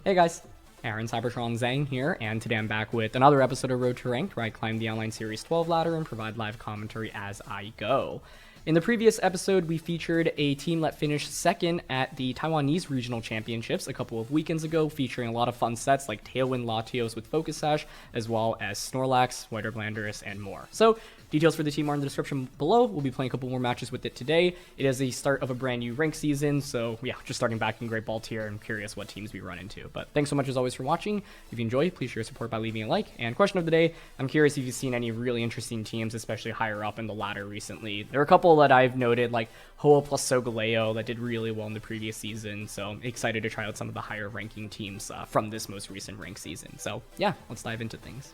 Hey guys, Aaron Cybertron Zhang here, and today I'm back with another episode of Road to Ranked, where I climb the online Series 12 ladder and provide live commentary as I go. In the previous episode, we featured a team that finished second at the Taiwanese Regional Championships a couple of weekends ago, featuring a lot of fun sets like Tailwind Latios with Focus Sash, as well as Snorlax, White Herb Landorus, and more. So, details for the team are in the description below. We'll be playing a couple more matches with it today. It is the start of a brand new rank season, so yeah, just starting back in Great Ball tier. I'm curious what teams we run into. But thanks so much as always for watching. If you enjoy, please show your support by leaving a like. And question of the day, I'm curious if you've seen any really interesting teams, especially higher up in the ladder recently. There are a couple that I've noted, like Hoa plus Solgaleo, that did really well in the previous season, so I'm excited to try out some of the higher ranking teams from this most recent rank season. So yeah, let's dive into things.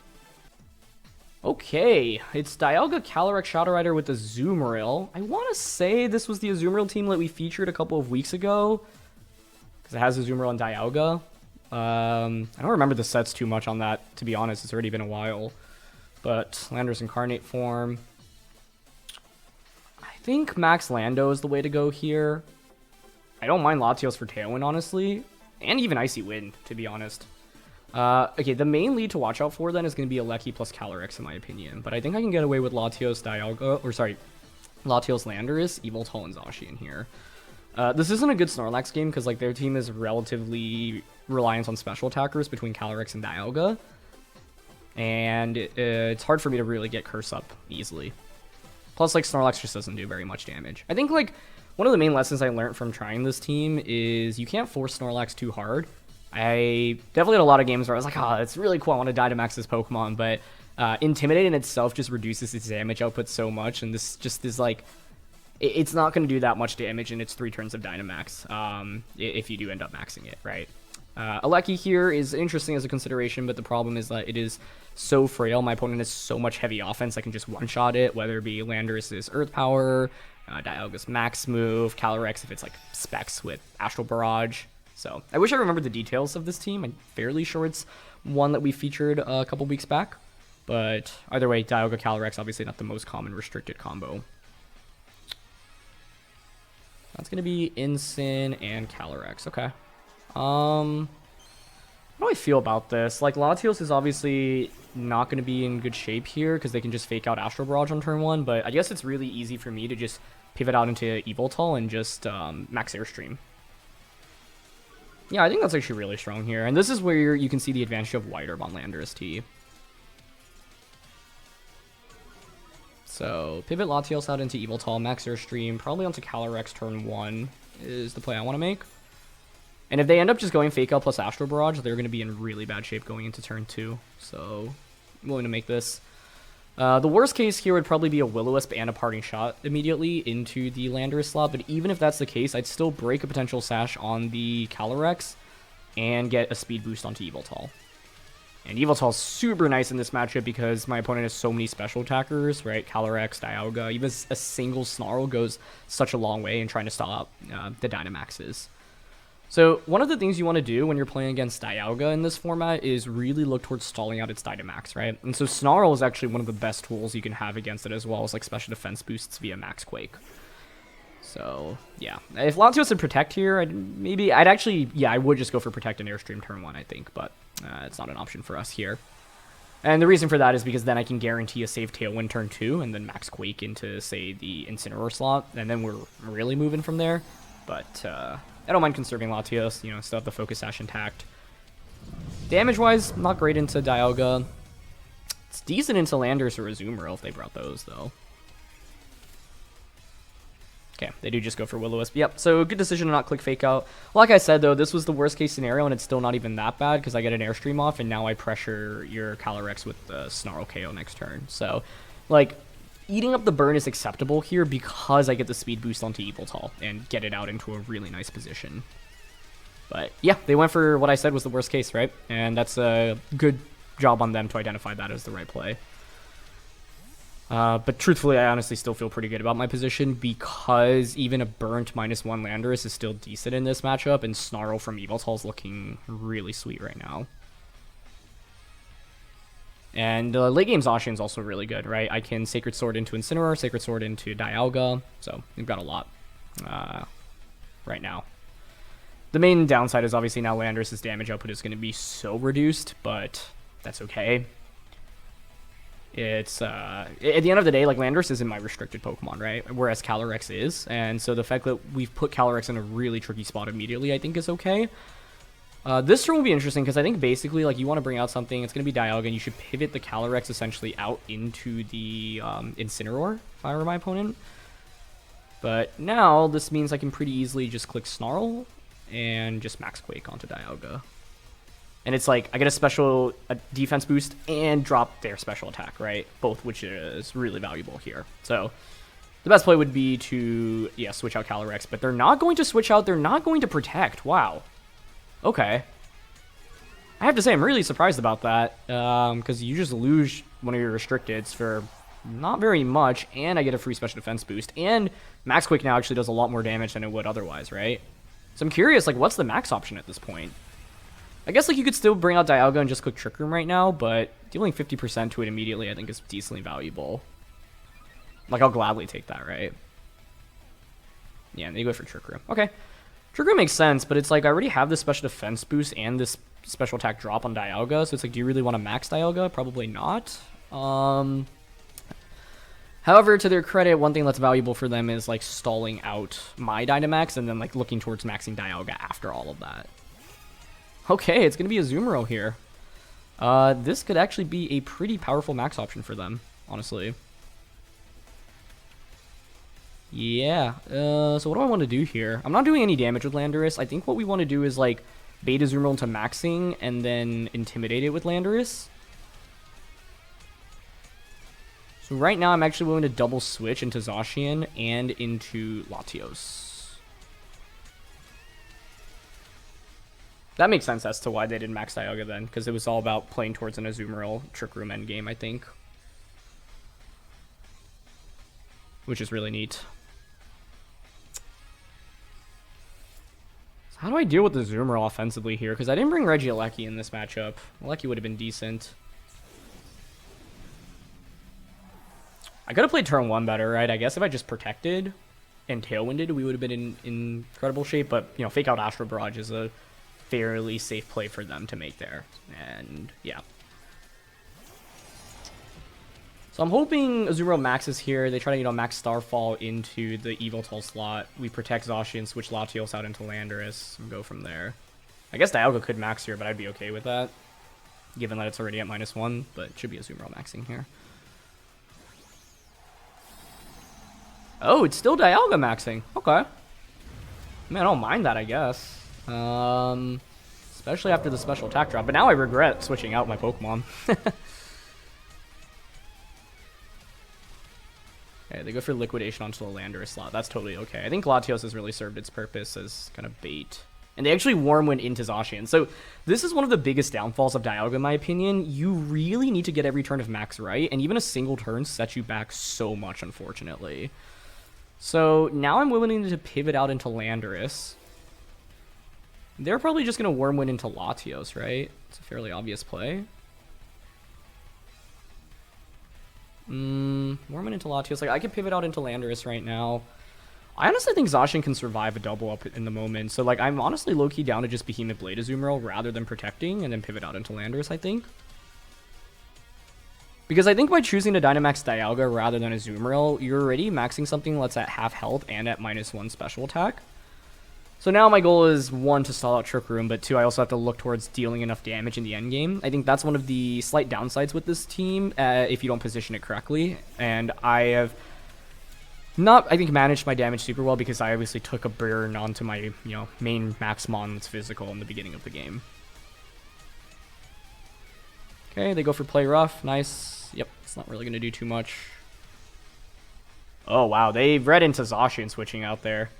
Okay, it's Dialga, Calyrex, Shadow Rider with Azumarill. I want to say this was the Azumarill team that we featured a couple of weeks ago, because it has Azumarill and Dialga. I don't remember the sets too much on that, to be honest. It's already been a while. But Landorus Incarnate form. I think Max Lando is the way to go here. I don't mind Latios for Tailwind, honestly. And even Icy Wind, to be honest. Okay, the main lead to watch out for then is going to be Yveltal plus Calyrex, in my opinion. But I think I can get away with Latios, Dialga, or sorry, Latios, Landorus, Yveltal, and Zacian here. This isn't a good Snorlax game because like their team is relatively reliant on special attackers between Calyrex and Dialga. And it's hard for me to really get Curse up easily. Plus, like, Snorlax just doesn't do very much damage. I think, like, one of the main lessons I learned from trying this team is you can't force Snorlax too hard. I definitely had a lot of games where I was like, oh, it's really cool, I want to Dynamax this Pokemon, but Intimidate in itself just reduces its damage output so much, and this just is like, it's not going to do that much damage in its 3 turns of Dynamax if you do end up maxing it, right? Yveltal here is interesting as a consideration, but the problem is that it is so frail. My opponent has so much heavy offense, I can just one-shot it, whether it be Landorus' Earth Power, Dialga's Max Move, Calyrex if it's like Specs with Astral Barrage. So I wish I remembered the details of this team. I'm fairly sure it's one that we featured a couple weeks back. But either way, Dialga, Calyrex, obviously not the most common restricted combo. That's going to be Incin and Calyrex. Okay. How do I feel about this? Like, Latios is obviously not going to be in good shape here because they can just fake out Astral Barrage on turn 1. But I guess it's really easy for me to just pivot out into Yveltal and just max Airstream. Yeah, I think that's actually really strong here. And this is where you can see the advantage of White Herb on Landorus-I. So, pivot Latios out into Yveltal, max Airstream, probably onto Calyrex turn 1 is the play I want to make. And if they end up just going Fake Out plus Astral Barrage, they're going to be in really bad shape going into turn 2. So, I'm willing to make this. The worst case here would probably be a Will-O-Wisp and a Parting Shot immediately into the Landorus slot, but even if that's the case, I'd still break a potential Sash on the Calyrex and get a speed boost onto Yveltal. And Yveltal's super nice in this matchup because my opponent has so many special attackers, right? Calyrex, Dialga, even a single Snarl goes such a long way in trying to stop the Dynamaxes. So one of the things you want to do when you're playing against Dialga in this format is really look towards stalling out its Dynamax, right? And so Snarl is actually one of the best tools you can have against it, as well as like special defense boosts via Max Quake. So yeah, if Latios had Protect here, I would just go for Protect and Airstream turn 1, I think, but it's not an option for us here. And the reason for that is because then I can guarantee a safe Tailwind turn 2 and then Max Quake into, say, the Incineroar slot, and then we're really moving from there. But I don't mind conserving Latios, you know, still have the Focus Sash intact. Damage-wise, not great into Dialga. It's decent into Landorus or Azumarill if they brought those, though. Okay, they do just go for Will-O-Wisp. Yep, so good decision to not click Fake Out. Like I said, though, this was the worst-case scenario, and it's still not even that bad because I get an Airstream off, and now I pressure your Calyrex with the Snarl KO next turn. So, like, eating up the burn is acceptable here because I get the speed boost onto Yveltal and get it out into a really nice position. But yeah, they went for what I said was the worst case, right? And that's a good job on them to identify that as the right play. But truthfully, I honestly still feel pretty good about my position because even a burnt -1 Landorus is still decent in this matchup, and Snarl from Yveltal is looking really sweet right now. And late game Zacian is also really good, right? I can Sacred Sword into Incineroar, Sacred Sword into Dialga, so we've got a lot right now. The main downside is obviously now Landorus' damage output is going to be so reduced, but that's okay. It's at the end of the day, like, Landorus isn't my restricted Pokemon, right? Whereas Calyrex is, and so the fact that we've put Calyrex in a really tricky spot immediately, I think, is okay. This turn will be interesting because I think basically, like, you want to bring out something. It's going to be Dialga, and you should pivot the Calyrex essentially out into the Incineroar if I were my opponent. But now this means I can pretty easily just click Snarl and just Max Quake onto Dialga. And it's like, I get a special defense boost and drop their special attack, right? Both, which is really valuable here. So the best play would be to, yeah, switch out Calyrex. But they're not going to switch out. They're not going to protect. Wow. Okay. I have to say, I'm really surprised about that. Because you just lose one of your restricteds for not very much. And I get a free special defense boost. And Max Quake now actually does a lot more damage than it would otherwise, right? So I'm curious, like, what's the max option at this point? I guess, like, you could still bring out Dialga and just click Trick Room right now, but dealing 50% to it immediately I think is decently valuable. Like, I'll gladly take that, right? Yeah, and they go for Trick Room. Okay. Trick Room makes sense, but it's like I already have this special defense boost and this special attack drop on Dialga, so it's like, do you really want to max Dialga? Probably not. However, to their credit, one thing that's valuable for them is, like, stalling out my Dynamax and then, like, looking towards maxing Dialga after all of that. Okay, it's going to be a Azumarill here. This could actually be a pretty powerful max option for them, honestly. Yeah, so what do I want to do here? I'm not doing any damage with Landorus. I think what we want to do is, like, bait Azumarill into maxing and then intimidate it with Landorus. So right now I'm actually willing to double switch into Zacian and into Latios. That makes sense as to why they did max Dialga then, because it was all about playing towards an Azumarill Trick Room endgame, I think. Which is really neat. So how do I deal with the Azumarill offensively here? Because I didn't bring Regieleki in this matchup. Lucky would have been decent. I could have played turn 1 better, right? I guess if I just protected and Tailwinded, we would have been in incredible shape. But, you know, fake out Astro Barrage is a fairly safe play for them to make there. And, yeah. So I'm hoping Azumarill maxes here. They try to, you know, max Starfall into the Yveltal slot. We protect Zacian, switch Latios out into Landorus, and go from there. I guess Dialga could max here, but I'd be okay with that, given that it's already at -1, but it should be Azumarill maxing here. Oh, it's still Dialga maxing. Okay. I mean, I don't mind that, I guess. Especially after the special attack drop. But now I regret switching out my Pokemon. Okay, they go for Liquidation onto the Landorus slot. That's totally okay. I think Latios has really served its purpose as kind of bait. And they actually Warm Wind into Zacian. So this is one of the biggest downfalls of Dialga, in my opinion. You really need to get every turn of max right. And even a single turn sets you back so much, unfortunately. So now I'm willing to pivot out into Landorus. They're probably just going to Worm Wind into Latios, right? It's a fairly obvious play. Worm Wind into Latios. Like, I could pivot out into Landorus right now. I honestly think Zacian can survive a double up in the moment. So, like, I'm honestly low-key down to just Behemoth Blade Azumarill rather than protecting and then pivot out into Landorus, I think. Because I think by choosing to Dynamax Dialga rather than Azumarill, you're already maxing something that's at half health and at -1 special attack. So now my goal is, 1, to stall out Trick Room, but 2, I also have to look towards dealing enough damage in the endgame. I think that's one of the slight downsides with this team, if you don't position it correctly. And I have not, I think, managed my damage super well because I obviously took a burn onto my, you know, main Maxmon that's physical in the beginning of the game. Okay, they go for Play Rough. Nice. Yep, it's not really going to do too much. Oh, wow. They read into Zacian switching out there.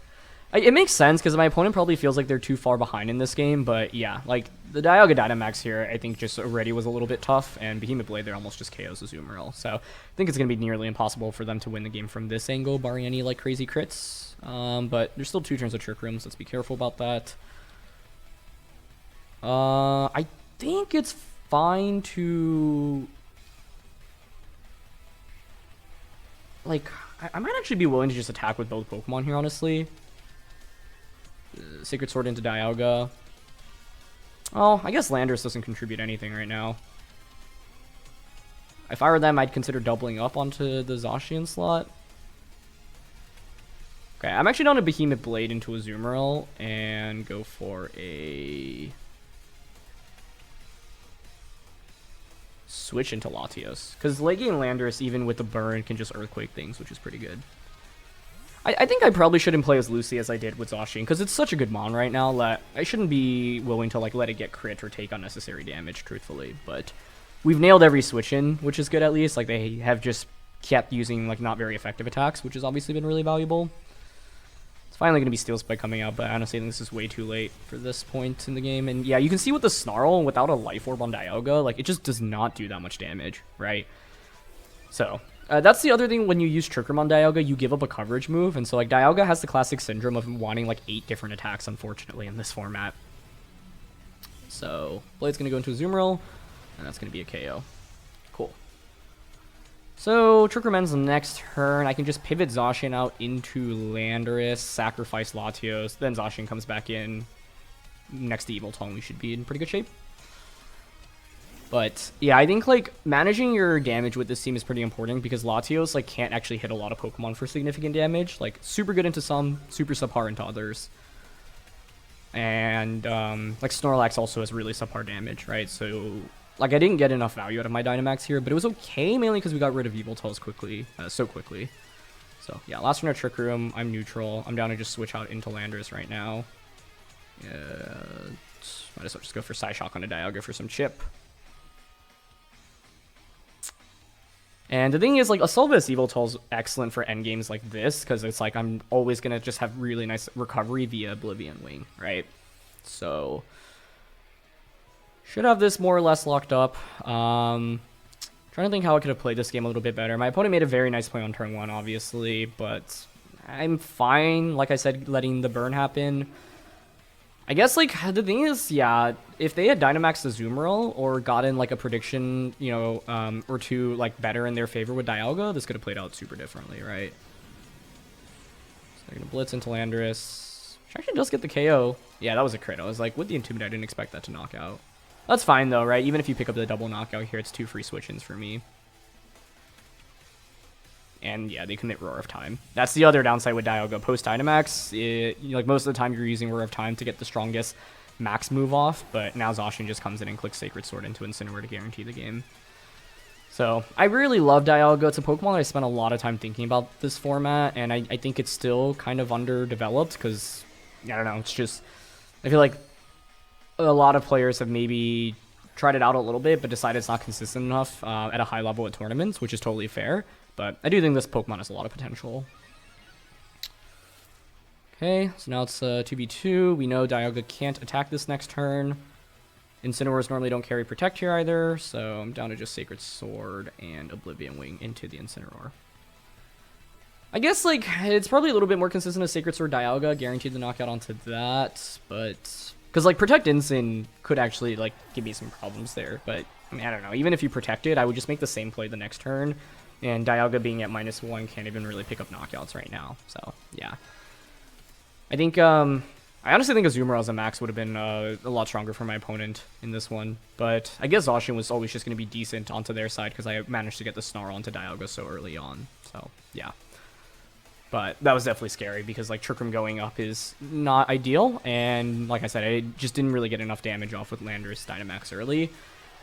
It makes sense because my opponent probably feels like they're too far behind in this game, but yeah, like the Dialga Dynamax here, I think just already was a little bit tough, and Behemoth Blade there almost just KOs Azumarill. So I think it's going to be nearly impossible for them to win the game from this angle, barring any like crazy crits. But there's still 2 turns of Trick Room, so let's be careful about that. I think it's fine to, like, I might actually be willing to just attack with both Pokemon here, honestly. Sacred Sword into Dialga. Oh, I guess Landorus doesn't contribute anything right now. If I were them, I'd consider doubling up onto the Zacian slot. Okay, I'm actually down to Behemoth Blade into Azumarill and go for a switch into Latios. Because late game Landorus, even with the burn, can just Earthquake things, which is pretty good. I think I probably shouldn't play as loosely as I did with Zacian, because it's such a good mon right now that I shouldn't be willing to like let it get crit or take unnecessary damage, truthfully. But we've nailed every switch in, which is good at least. Like they have just kept using like not very effective attacks, which has obviously been really valuable. It's finally going to be Steel Spike coming out, but I honestly think this is way too late for this point in the game. And yeah, you can see with the Snarl, without a Life Orb on Dialga, like it just does not do that much damage, right? So that's the other thing. When you use Trick Room on Dialga, you give up a coverage move, and so like Dialga has the classic syndrome of wanting like 8 different attacks, unfortunately, in this format. So Blade's going to go into Azumarill, and that's going to be a KO. Cool. So Trick Room ends the next turn. I can just pivot Zacian out into Landorus, sacrifice Latios, then Zacian comes back in next to Yveltal, and we should be in pretty good shape. But yeah, I think like managing your damage with this team is pretty important, because Latios like can't actually hit a lot of Pokemon for significant damage. Like super good into some, super subpar into others. And like Snorlax also has really subpar damage, right? So like I didn't get enough value out of my Dynamax here, but it was okay, mainly because we got rid of Yveltal so quickly. So yeah, last turn of Trick Room, I'm neutral. I'm down to just switch out into Landorus right now. Might as well just go for Psyshock on a Dialga for some chip. And the thing is, like, Assault-Vest Yveltal is excellent for endgames like this, because it's like I'm always going to just have really nice recovery via Oblivion Wing, right? So should have this more or less locked up. Trying to think how I could have played this game a little bit better. My opponent made a very nice play on turn 1, obviously, but I'm fine, like I said, letting the burn happen. I guess, like, the thing is, yeah, if they had Dynamaxed Azumarill or gotten, like, a prediction, you know, or two, like, better in their favor with Dialga, this could have played out super differently, right? So they're going to Blitz into Landorus, which actually does get the KO. Yeah, that was a crit. I was like, with the Intimidate, I didn't expect that to knock out. That's fine, though, right? Even if you pick up the double knockout here, it's 2 free switch-ins for me. And yeah, they commit Roar of Time. That's the other downside with Dialga. Post Dynamax, like most of the time you're using Roar of Time to get the strongest max move off, but now Zacian just comes in and clicks Sacred Sword into Incineroar to guarantee the game. So I really love Dialga. It's a Pokemon I spent a lot of time thinking about this format, and I think it's still kind of underdeveloped because, I don't know, it's just, I feel like a lot of players have maybe tried it out a little bit, but decided it's not consistent enough at a high level at tournaments, which is totally fair. But I do think this Pokemon has a lot of potential. Okay, so now it's 2v2. We know Dialga can't attack this next turn. Incineroars normally don't carry Protect here either, so I'm down to just Sacred Sword and Oblivion Wing into the Incineroar. I guess, like, it's probably a little bit more consistent as Sacred Sword Dialga, guaranteed the knockout onto that, but... Because, like, Protect Incin could actually, like, give me some problems there, but, I mean, I don't know. Even if you protect it, I would just make the same play the next turn. And Dialga being at -1 can't even really pick up knockouts right now. So, yeah. I think, I honestly think Azumarill as a max would have been a lot stronger for my opponent in this one. But I guess Zacian was always just going to be decent onto their side because I managed to get the Snarl onto Dialga so early on. So, yeah. But that was definitely scary because, like, Trick Room going up is not ideal. And, like I said, I just didn't really get enough damage off with Landorus Dynamax early.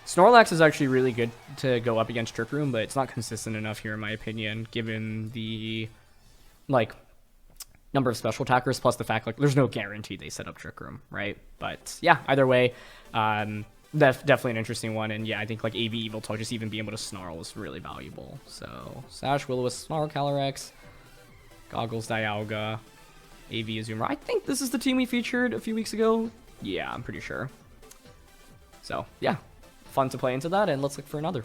Snorlax is actually really good to go up against Trick Room, but it's not consistent enough here, in my opinion, given the, like, number of special attackers, plus the fact, like, there's no guarantee they set up Trick Room, right? But, yeah, either way, definitely an interesting one, and, yeah, I think, like, AV Yveltal, just even being able to Snarl is really valuable. So, Sash, Will-O-Wisp, Snarl, Calyrex, Goggles, Dialga, AV Azumarill. I think this is the team we featured a few weeks ago. Yeah, I'm pretty sure. So, yeah. Fun to play into that, and let's look for another.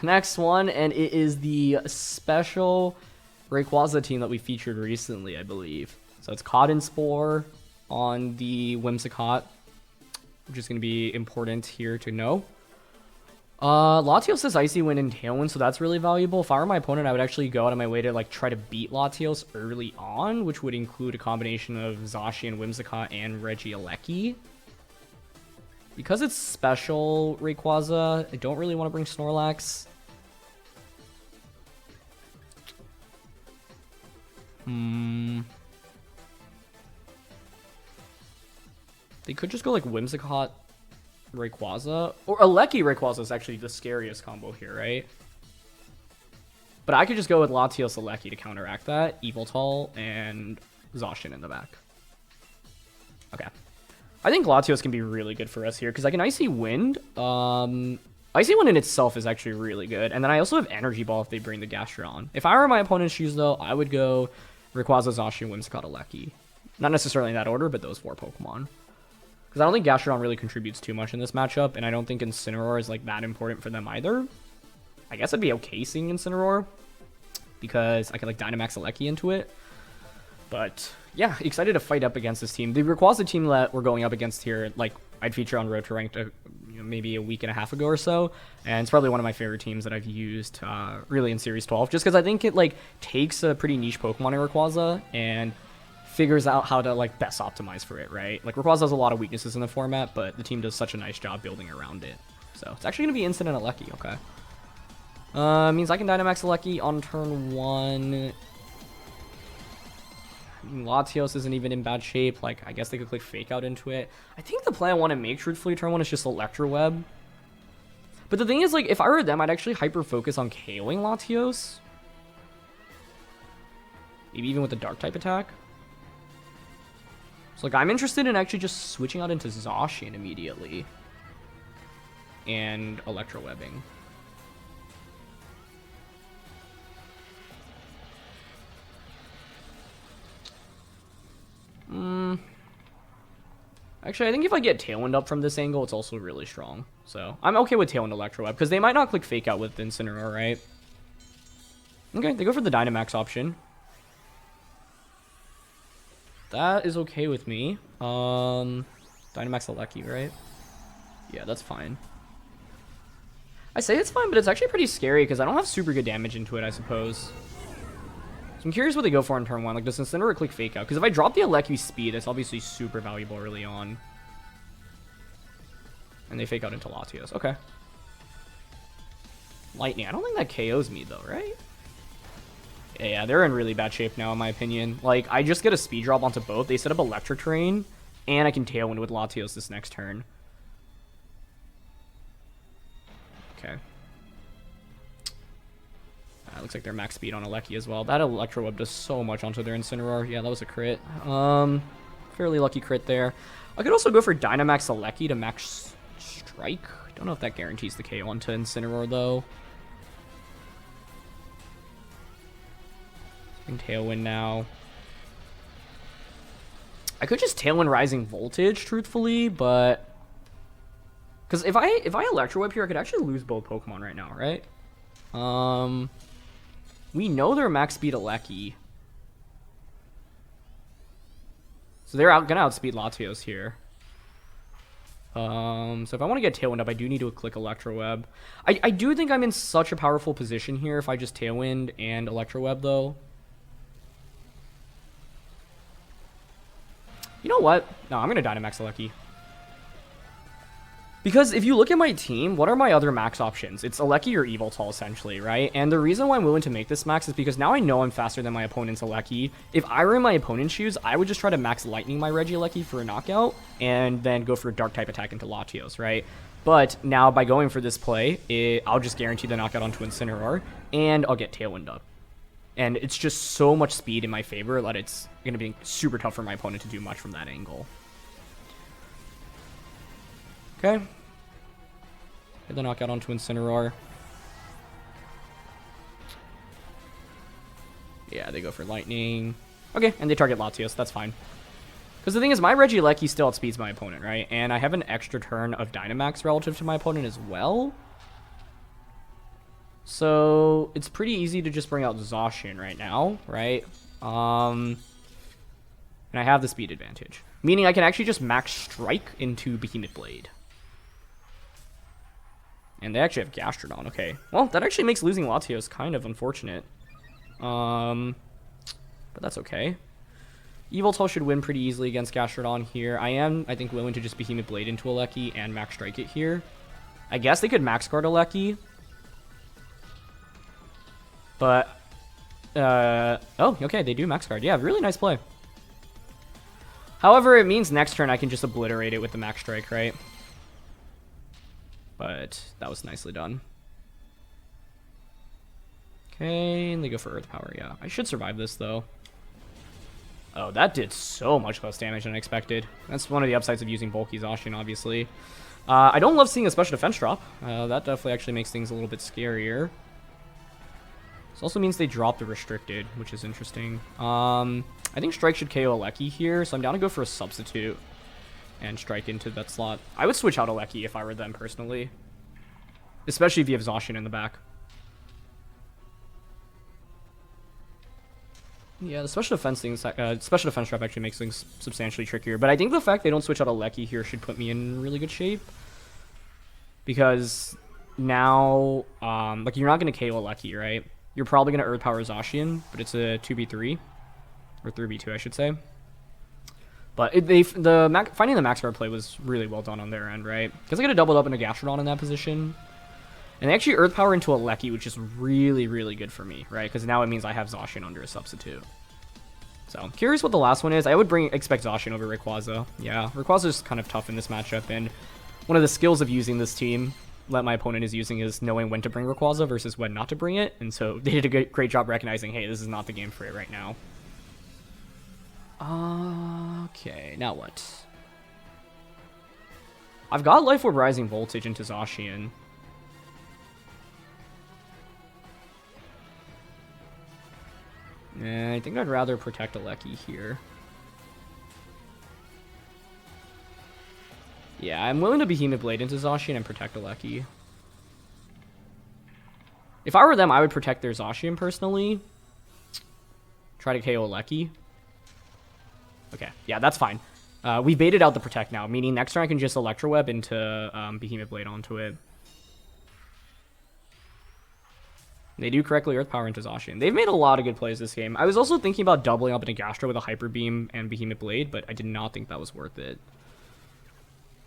Next one, and it is the special Rayquaza team that we featured recently, I believe. So it's Cotton Spore on the Whimsicott, which is going to be important here to know. Latios has Icy Wind and Tailwind, so that's really valuable. If I were my opponent, I would actually go out of my way to like try to beat Latios early on, which would include a combination of Zacian, Whimsicott, and Regieleki. Because it's special Rayquaza, I don't really want to bring Snorlax. They could just go like Whimsicott, Rayquaza, or Aleki Rayquaza is actually the scariest combo here, right? But I could just go with Latios Aleki to counteract that, Yveltal, and Zacian in the back. Okay. I think Latios can be really good for us here, because I can Icy Wind. Icy Wind in itself is actually really good, and then I also have Energy Ball if they bring the Gastrodon. If I were my opponent's shoes, though, I would go Rayquaza, Zacian, Whimsicott, Aleki. Not necessarily in that order, but those 4 Pokemon. Because I don't think Gastrodon really contributes too much in this matchup, and I don't think Incineroar is like that important for them either. I guess I'd be okay seeing Incineroar, because I could like Dynamax Aleki into it. But yeah, excited to fight up against this team. The Rayquaza team that we're going up against here, like I'd feature on Road to Ranked maybe a week and a half ago or so, and it's probably one of my favorite teams that I've used really in Series 12, just because I think it like takes a pretty niche Pokemon in Rayquaza and figures out how to like best optimize for it, right? Like Rayquaza has a lot of weaknesses in the format, but the team does such a nice job building around it. So it's actually going to be Instant and Aleki, okay. Means I can Dynamax Aleki on turn 1. Latios isn't even in bad shape. Like, I guess they could click Fake Out into it. I think the play I want to make, truthfully, turn 1 is just Electro Web. But the thing is, like, if I were them, I'd actually hyper-focus on KOing Latios. Maybe even with the Dark-type attack. So, like, I'm interested in actually just switching out into Zacian immediately. And Electro Webbing. Actually, I think if I get Tailwind up from this angle, it's also really strong. So, I'm okay with Tailwind Electro Web, because they might not click Fake Out with Incineroar, right? Okay, they go for the Dynamax option. That is okay with me. Dynamax Aleki, right? Yeah, that's fine. I say it's fine, but it's actually pretty scary, because I don't have super good damage into it, I suppose. So I'm curious what they go for on turn 1. Like, does Incineroar click Fake Out? Because if I drop the Aleki speed, that's obviously super valuable early on. And they Fake Out into Latios. Okay. Lightning. I don't think that KOs me, though, right? Yeah, they're in really bad shape now, in my opinion. Like, I just get a speed drop onto both. They set up Electric Terrain, and I can Tailwind with Latios this next turn. Okay. Looks like they're max speed on Aleki as well. That Electro Web does so much onto their Incineroar. Yeah, that was a crit. Fairly lucky crit there. I could also go for Dynamax Aleki to max strike. Don't know if that guarantees the KO onto Incineroar, though. Tailwind now. I could just Tailwind Rising Voltage, truthfully, but because if I Electro Web here, I could actually lose both Pokemon right now, right? We know they're max speed Aleki, so they're gonna outspeed Latios here. So if I want to get Tailwind up, I do need to click Electro Web. I do think I'm in such a powerful position here if I just Tailwind and Electro Web, though. You know what? No, I'm going to Dynamax Aleki. Because if you look at my team, what are my other max options? It's Aleki or Yveltal, essentially, right? And the reason why I'm willing to make this max is because now I know I'm faster than my opponent's Aleki. If I were in my opponent's shoes, I would just try to max Lightning my Regieleki for a knockout, and then go for a Dark-type attack into Latios, right? But now, by going for this play, I'll just guarantee the knockout onto Incineroar, and I'll get Tailwind up. And it's just so much speed in my favor that it's going to be super tough for my opponent to do much from that angle. Okay. Get the knockout onto Incineroar. Yeah, they go for Lightning. Okay, and they target Latios. That's fine. Because the thing is, my Regieleki still outspeeds my opponent, right? And I have an extra turn of Dynamax relative to my opponent as well. So it's pretty easy to just bring out Zacian right now, right? And I have the speed advantage. Meaning I can actually just max strike into Behemoth Blade. And they actually have Gastrodon. Okay. Well, that actually makes losing Latios kind of unfortunate. But that's okay. Yveltal should win pretty easily against Gastrodon here. I think, willing to just Behemoth Blade into Aleki and Max Strike it here. I guess they could Max Guard Aleki. But, oh, okay, they do Max Guard. Yeah, really nice play. However, it means next turn I can just obliterate it with the Max Strike, right? But that was nicely done. Okay, and they go for Earth Power, yeah. I should survive this, though. Oh, that did so much less damage than I expected. That's one of the upsides of using bulky Zacian, obviously. I don't love seeing a special defense drop. That definitely actually makes things a little bit scarier. This also means they drop the restricted, which is interesting. I think Strike should KO Aleki here, so I'm down to go for a substitute and Strike into that slot. I would switch out Aleki if I were them personally, especially if you have Zacian in the back. Yeah, the special defense trap actually makes things substantially trickier. But I think the fact they don't switch out Aleki here should put me in really good shape. Because now, like, you're not going to KO Aleki, right? You're probably going to Earth Power Zacian, but it's a 2v3. Or 3v2, I should say. But finding the Max Guard play was really well done on their end, right? Because they could have doubled up into Gastrodon in that position. And they actually Earth Power into Aleki, which is really, really good for me, right? Because now it means I have Zacian under a substitute. So, I'm curious what the last one is. I would expect Zacian over Rayquaza. Yeah, Rayquaza is kind of tough in this matchup, and one of the skills of using this team that my opponent is using is knowing when to bring Rayquaza versus when not to bring it, and so they did a great job recognizing, hey, this is not the game for it right now. Okay, now what? I've got Life Orb Rising Voltage into Zacian. I think I'd rather protect Aleki here. Yeah, I'm willing to Behemoth Blade into Zacian and protect Aleki. If I were them, I would protect their Zacian personally. Try to KO Aleki. Okay, yeah, that's fine. We baited out the protect now, meaning next turn I can just Electro Web into Behemoth Blade onto it. They do correctly Earth Power into Zacian. They've made a lot of good plays this game. I was also thinking about doubling up into Gastro with a Hyper Beam and Behemoth Blade, but I did not think that was worth it.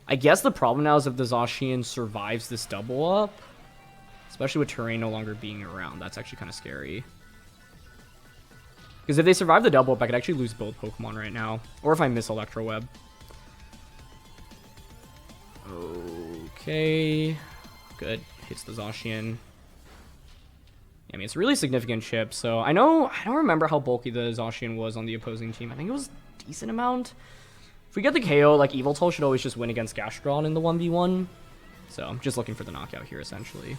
I guess the problem now is if the Zacian survives this double up, especially with terrain no longer being around, that's actually kind of scary. Because if they survive the double up, I could actually lose both Pokemon right now. Or if I miss Electro Web. Okay. Good. Hits the Zacian. I mean, it's a really significant chip, so I don't remember how bulky the Zacian was on the opposing team. I think it was a decent amount. If we get the KO, like, Yveltal should always just win against Gastrodon in the 1v1. So, I'm just looking for the knockout here, essentially.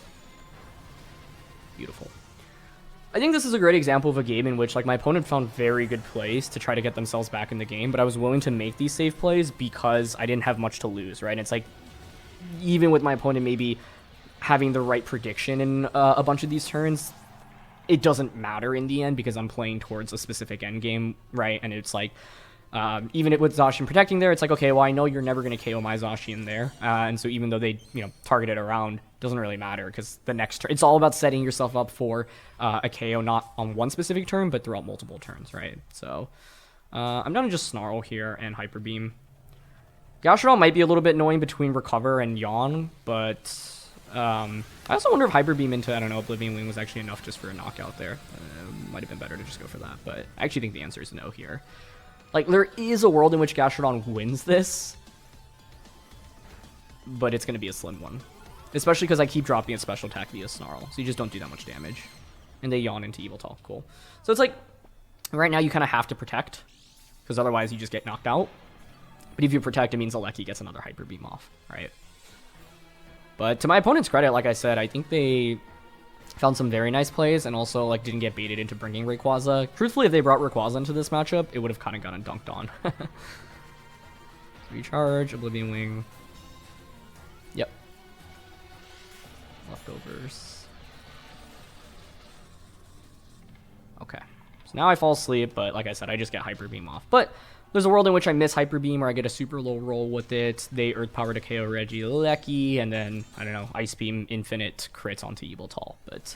Beautiful. I think this is a great example of a game in which, like, my opponent found very good plays to try to get themselves back in the game, but I was willing to make these safe plays because I didn't have much to lose, right? And it's like, even with my opponent maybe having the right prediction in a bunch of these turns, it doesn't matter in the end because I'm playing towards a specific end game, right? And it's like, even with Zacian protecting there, it's like, okay, well, I know you're never going to KO my Zacian there. And so even though they, target it around, doesn't really matter because the next turn, it's all about setting yourself up for a KO, not on one specific turn, but throughout multiple turns, right? So I'm down to just Snarl here and Hyper Beam. Gastrodon might be a little bit annoying between Recover and Yawn, but I also wonder if Hyper Beam into, I don't know, Oblivion Wing was actually enough just for a knockout there. Might have been better to just go for that, but I actually think the answer is no here. Like, there is a world in which Gastrodon wins this, but it's going to be a slim one. Especially because I keep dropping a special attack via Snarl, so you just don't do that much damage. And they Yawn into Yveltal. Cool. So it's like, right now you kind of have to protect, because otherwise you just get knocked out. But if you protect, it means Aleki gets another Hyper Beam off, right? But to my opponent's credit, like I said, I think they found some very nice plays and also like didn't get baited into bringing Rayquaza. Truthfully, if they brought Rayquaza into this matchup, it would have kind of gotten dunked on. Recharge, Oblivion Wing. Yep. Leftovers. Okay. So now I fall asleep, but like I said, I just get Hyper Beam off. But There's a world in which I miss Hyper Beam or I get a super low roll with it. They Earth Power to KO Regieleki, and then, I don't know, Ice Beam Infinite crits onto Yveltal. But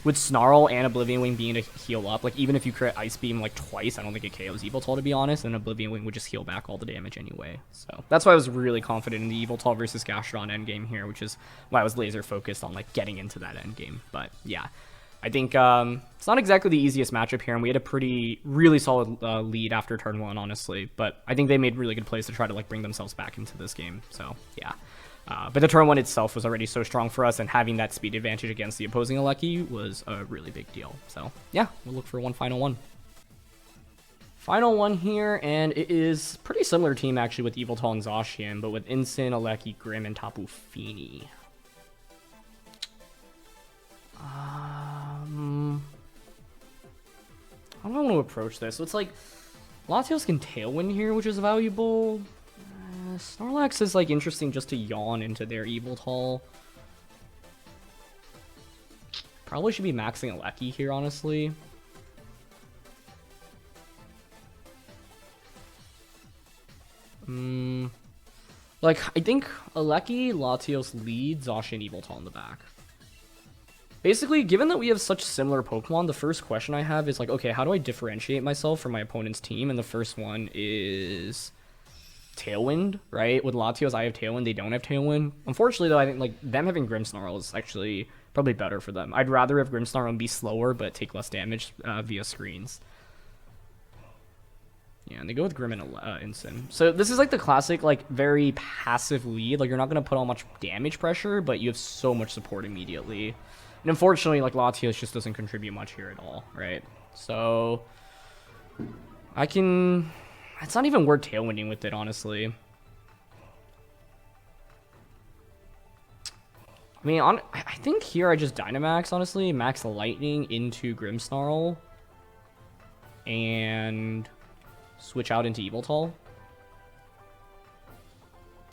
with Snarl and Oblivion Wing being to heal up, like even if you crit Ice Beam like twice, I don't think it KOs Yveltal, to be honest, and Oblivion Wing would just heal back all the damage anyway. So that's why I was really confident in the Yveltal versus Gastrodon endgame here, which is why I was laser focused on like getting into that endgame. But yeah. I think it's not exactly the easiest matchup here, and we had a really solid lead after turn 1, honestly. But I think they made really good plays to try to like bring themselves back into this game. So yeah, but the turn 1 itself was already so strong for us, and having that speed advantage against the opposing Yveltal was a really big deal. So yeah, we'll look for one final one. Final one here, and it is pretty similar team actually with Yveltal and Zacian, but with Incineroar, Grimm, and Tapu Fini. I don't want to approach this. So it's like Latios can Tailwind here, which is valuable. Snorlax is like interesting just to yawn into their Yveltal. Probably should be maxing Aleki here, honestly. Like, I think Aleki, Latios lead, Zacian, Yveltal in the back. Basically, given that we have such similar Pokemon, the first question I have is like, okay, how do I differentiate myself from my opponent's team? And the first one is Tailwind, right? With Latios, I have Tailwind, they don't have Tailwind. Unfortunately, though, I think like them having Grimmsnarl is actually probably better for them. I'd rather have Grimmsnarl and be slower, but take less damage via screens. Yeah, and they go with Grimm and Incin. So this is like the classic, like, very passive lead. Like, you're not going to put on much damage pressure, but you have so much support immediately. And unfortunately, like, Latios just doesn't contribute much here at all, right? So I can... It's not even worth Tailwinding with it, honestly. I mean, I think here I just Dynamax, honestly. Max Lightning into Grimmsnarl. And switch out into Yveltal.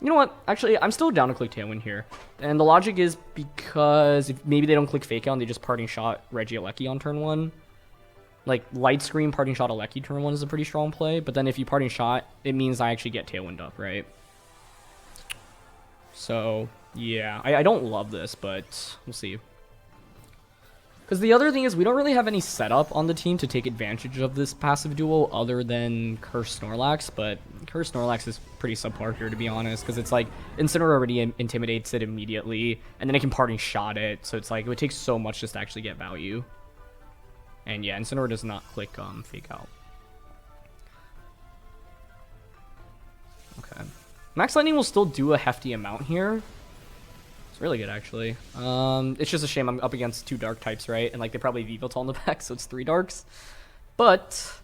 You know what? Actually, I'm still down to click Tailwind here. And the logic is because if maybe they don't click Fake Out and they just Parting Shot Regieleki on turn 1. Like, Light Screen, Parting Shot Aleki turn 1 is a pretty strong play. But then if you Parting Shot, it means I actually get Tailwind up, right? So, yeah. I don't love this, but we'll see. Because the other thing is we don't really have any setup on the team to take advantage of this passive duo other than Curse Snorlax, but Curse Snorlax is pretty subpar here, to be honest, because it's like Incineroar already intimidates it immediately, and then it can Parting Shot it, so it's like it would take so much just to actually get value. And yeah, Incineroar does not click Fake Out. Okay. Max Lightning will still do a hefty amount here. It's really good, actually. It's just a shame I'm up against 2 dark types, right? And like they probably have Yveltal in the back, so it's 3 darks. But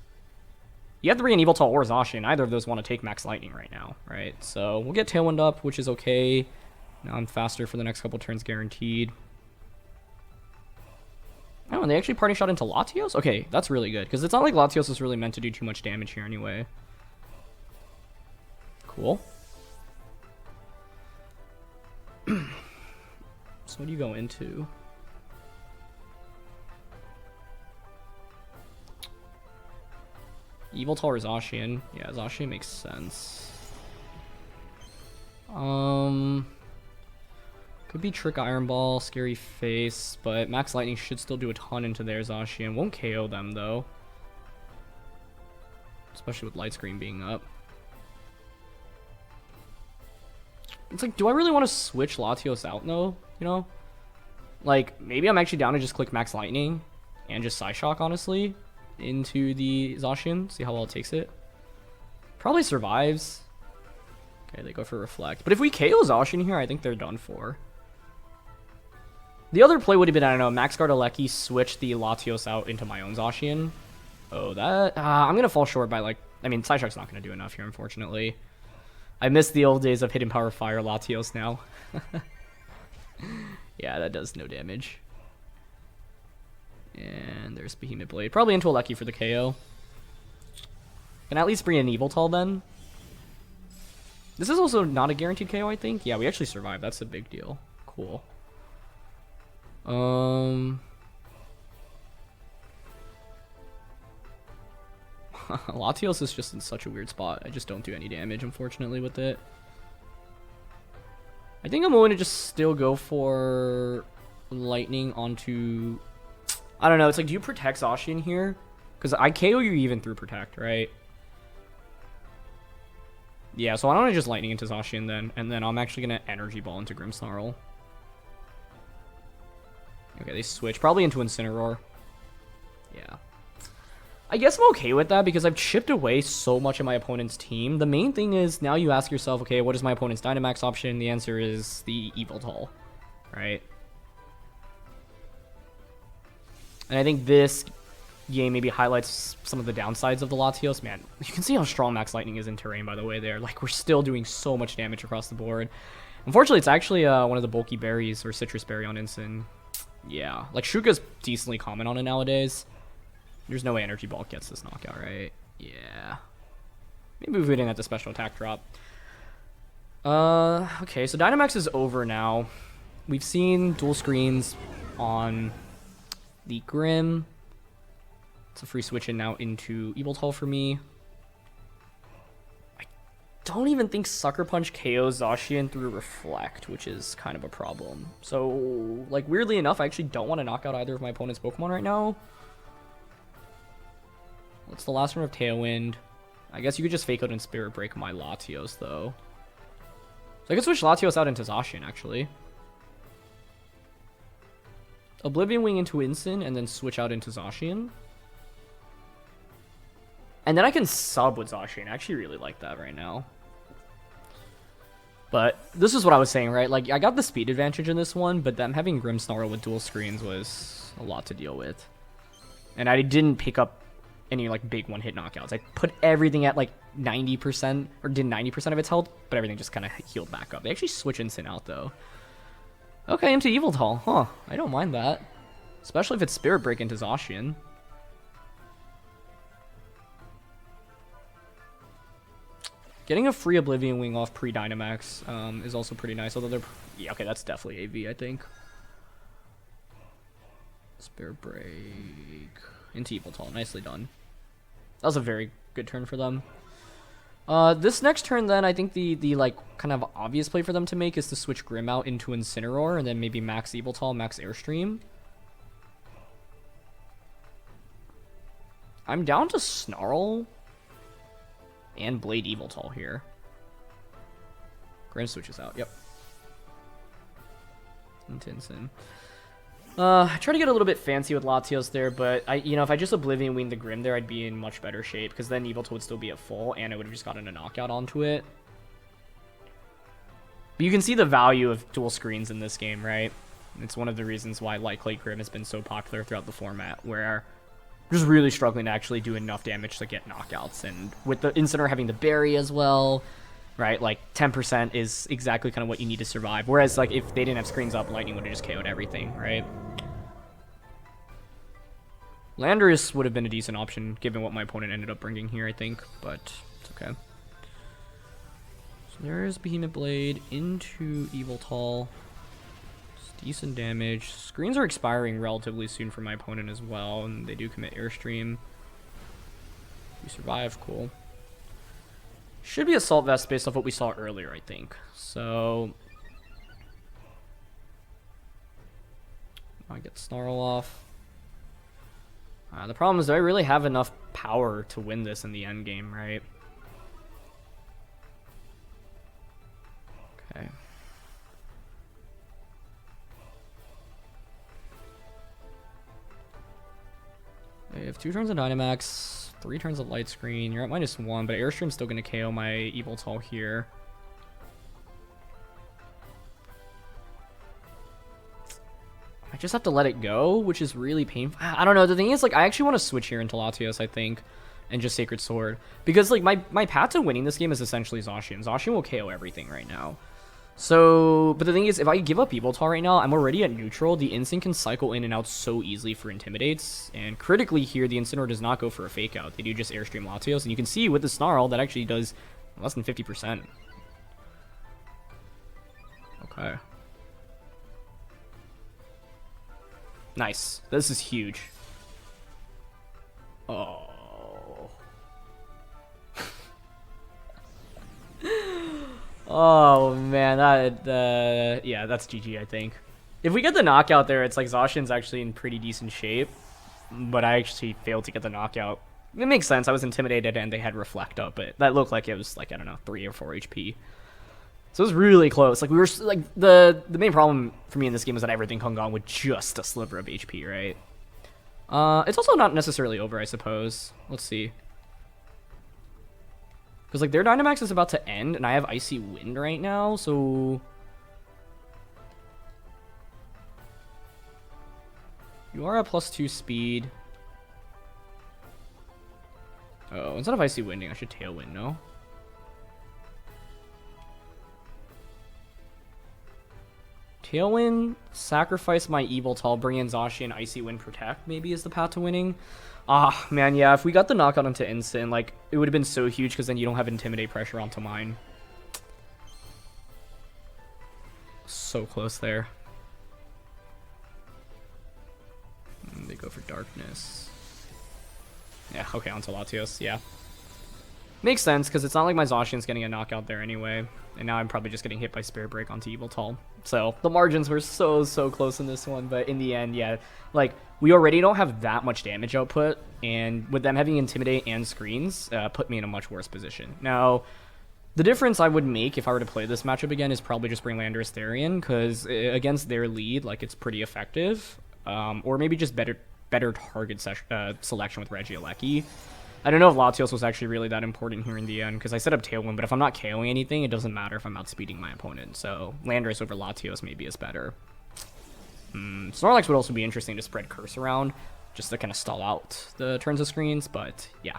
you have to bring in Yveltal or Zacian. Neither of those want to take Max Lightning right now, right? So we'll get Tailwind up, which is okay. Now I'm faster for the next couple turns, guaranteed. Oh, and they actually Parting Shot into Latios? Okay, that's really good, because it's not like Latios is really meant to do too much damage here anyway. Cool. So what do you go into? Yveltal or Zacian? Yeah, Zacian makes sense. Could be Trick Iron Ball, Scary Face, but Max Lightning should still do a ton into their Zacian. Won't KO them though. Especially with Light Screen being up. It's like, do I really want to switch Latios out though? You know? Like, maybe I'm actually down to just click Max Lightning and just Psyshock, honestly, into the Zacian. See how well it takes it. Probably survives. Okay, they go for Reflect. But if we KO Zacian here, I think they're done for. The other play would have been, I don't know, Max Guard Aleki, switch the Latios out into my own Zacian. Oh, that... I'm going to fall short by, like... I mean, Psyshock's not going to do enough here, unfortunately. I miss the old days of Hidden Power Fire Latios now. Yeah, that does no damage. And there's Behemoth Blade. Probably into Aleki for the KO. Can I at least bring in Yveltal then? This is also not a guaranteed KO, I think. Yeah, we actually survived. That's a big deal. Cool. Latios is just in such a weird spot. I just don't do any damage, unfortunately, with it. I think I'm going to just still go for lightning onto... I don't know. It's like, do you protect Zacian here? Because I KO you even through protect, right? Yeah, so why don't I just lightning into Zacian then? And then I'm actually going to energy ball into Grimmsnarl. Okay, they switch. Probably into Incineroar. Yeah. I guess I'm okay with that because I've chipped away so much of my opponent's team. The main thing is now you ask yourself, okay, what is my opponent's Dynamax option? The answer is the Yveltal, right? And I think this game maybe highlights some of the downsides of the Latios. Man, you can see how strong Max Lightning is in terrain, by the way, there. Like, we're still doing so much damage across the board. Unfortunately, it's actually one of the bulky berries or citrus berry on Incin. Yeah, like, Shuka's decently common on it nowadays. There's no way Energy Ball gets this knockout, right? Yeah. Maybe if we didn't have the special attack drop. Okay, so Dynamax is over now. We've seen dual screens on the Grim. It's a free switch in now into Yveltal for me. I don't even think Sucker Punch KOs Zacian through Reflect, which is kind of a problem. So, like, weirdly enough, I actually don't want to knock out either of my opponent's Pokemon right now. What's the last one of Tailwind? I guess you could just Fake Out and Spirit Break my Latios, though. So I could switch Latios out into Zacian, actually. Oblivion Wing into Incin, and then switch out into Zacian. And then I can sub with Zacian. I actually really like that right now. But this is what I was saying, right? Like, I got the speed advantage in this one, but them having Grimmsnarl with dual screens was a lot to deal with. And I didn't pick up any, like, big one-hit knockouts. I put everything at, like, 90%, or did 90% of its health, but everything just kind of healed back up. They actually switch Incin out, though. Okay, into Yveltal. Huh, I don't mind that. Especially if it's Spirit Break into Zacian. Getting a free Oblivion Wing off pre-Dynamax is also pretty nice, although they're... Yeah, okay, that's definitely AV, I think. Spirit Break into Yveltal. Nicely done. That was a very good turn for them. This next turn, then, I think the like, kind of obvious play for them to make is to switch Grim out into Incineroar, and then maybe max Yveltal, max Airstream. I'm down to Snarl and Blade Yveltal here. Grim switches out, yep. Into Incin. I try to get a little bit fancy with Latios there, but you know, if I just Oblivion Wing the Grim there, I'd be in much better shape, because then Yveltal would still be at full, and I would have just gotten a knockout onto it. But you can see the value of dual screens in this game, right? It's one of the reasons why Light Clay Grim has been so popular throughout the format, where I'm just really struggling to actually do enough damage to get knockouts, and with the Incineroar having the berry as well, right, like 10% is exactly kind of what you need to survive, whereas like if they didn't have screens up, Lightning would have just KO'd everything, right? Landorus would have been a decent option, given what my opponent ended up bringing here, I think, but it's okay. So there's Behemoth Blade into Yveltal. It's decent damage. Screens are expiring relatively soon for my opponent as well, and they do commit Airstream. We survive, cool. Should be Assault Vest based off what we saw earlier, I think. So I get Snarl off. The problem is, do I really have enough power to win this in the end game, right? Okay. I have 2 turns of Dynamax, 3 turns of Light Screen. You're at -1, but Airstream's still going to KO my Yveltal here. I just have to let it go, which is really painful. I don't know. The thing is, like, I actually want to switch here into Latios, I think, and just Sacred Sword. Because, like, my path to winning this game is essentially Zacian. Zacian will KO everything right now. So, but the thing is, if I give up Yveltal right now, I'm already at neutral. The Incin can cycle in and out so easily for Intimidates. And critically here, the Incineroar does not go for a Fake Out. They do just Airstream Latios. And you can see with the Snarl, that actually does less than 50%. Okay. Nice. This is huge. Oh. Oh man, yeah, that's GG, I think. If we get the knockout there, it's like Zacian's actually in pretty decent shape, but I actually failed to get the knockout. It makes sense. I was intimidated and they had Reflect up, but that looked like it was like, I don't know, 3 or 4 HP. So it was really close. Like we were like the main problem for me in this game was that everything hung on with just a sliver of HP, right? It's also not necessarily over, I suppose. Let's see. Because like their Dynamax is about to end, and I have Icy Wind right now, so you are at +2 speed. Oh, instead of Icy Winding, I should Tailwind, no? Tailwind, sacrifice my Yveltal, bring in Zacian, Icy Wind, Protect, maybe is the path to winning. Ah, man, yeah, if we got the knockout onto Incin, like, it would have been so huge because then you don't have Intimidate pressure onto mine. So close there. They go for Darkness. Yeah, okay, onto Latios, yeah. Makes sense, because it's not like my Zacian's getting a knockout there anyway. And now I'm probably just getting hit by Spirit Break onto Yveltal. So, the margins were so close in this one, but in the end, yeah, like, we already don't have that much damage output, and with them having Intimidate and Screens, put me in a much worse position. Now, the difference I would make if I were to play this matchup again is probably just bring Landorus-I, because against their lead, like, it's pretty effective. Or maybe just better target selection with Regieleki. I don't know if Latios was actually really that important here in the end, because I set up Tailwind, but if I'm not KOing anything, it doesn't matter if I'm outspeeding my opponent. So Landorus over Latios maybe is better. Snorlax would also be interesting to spread Curse around, just to kind of stall out the turns of Screens, but yeah.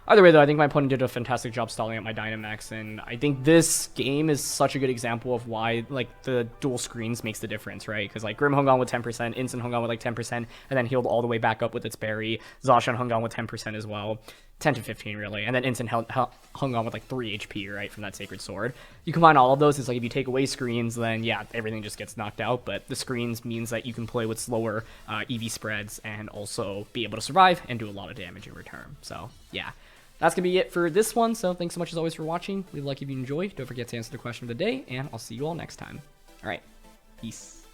Either way, though, I think my opponent did a fantastic job stalling out my Dynamax, and I think this game is such a good example of why, like, the dual Screens makes the difference, right? Because, like, Grimm hung on with 10%, Incin hung on with, like, 10%, and then healed all the way back up with its Berry. Zacian hung on with 10% as well. 10 to 15, really. And then Incin hung on with, like, 3 HP, right, from that Sacred Sword. You combine all of those, it's like, if you take away Screens, then, yeah, everything just gets knocked out, but the Screens means that you can play with slower EV spreads and also be able to survive and do a lot of damage in return. So, yeah. That's going to be it for this one, so thanks so much as always for watching. Leave a like if you enjoyed. Don't forget to answer the question of the day, and I'll see you all next time. All right, peace.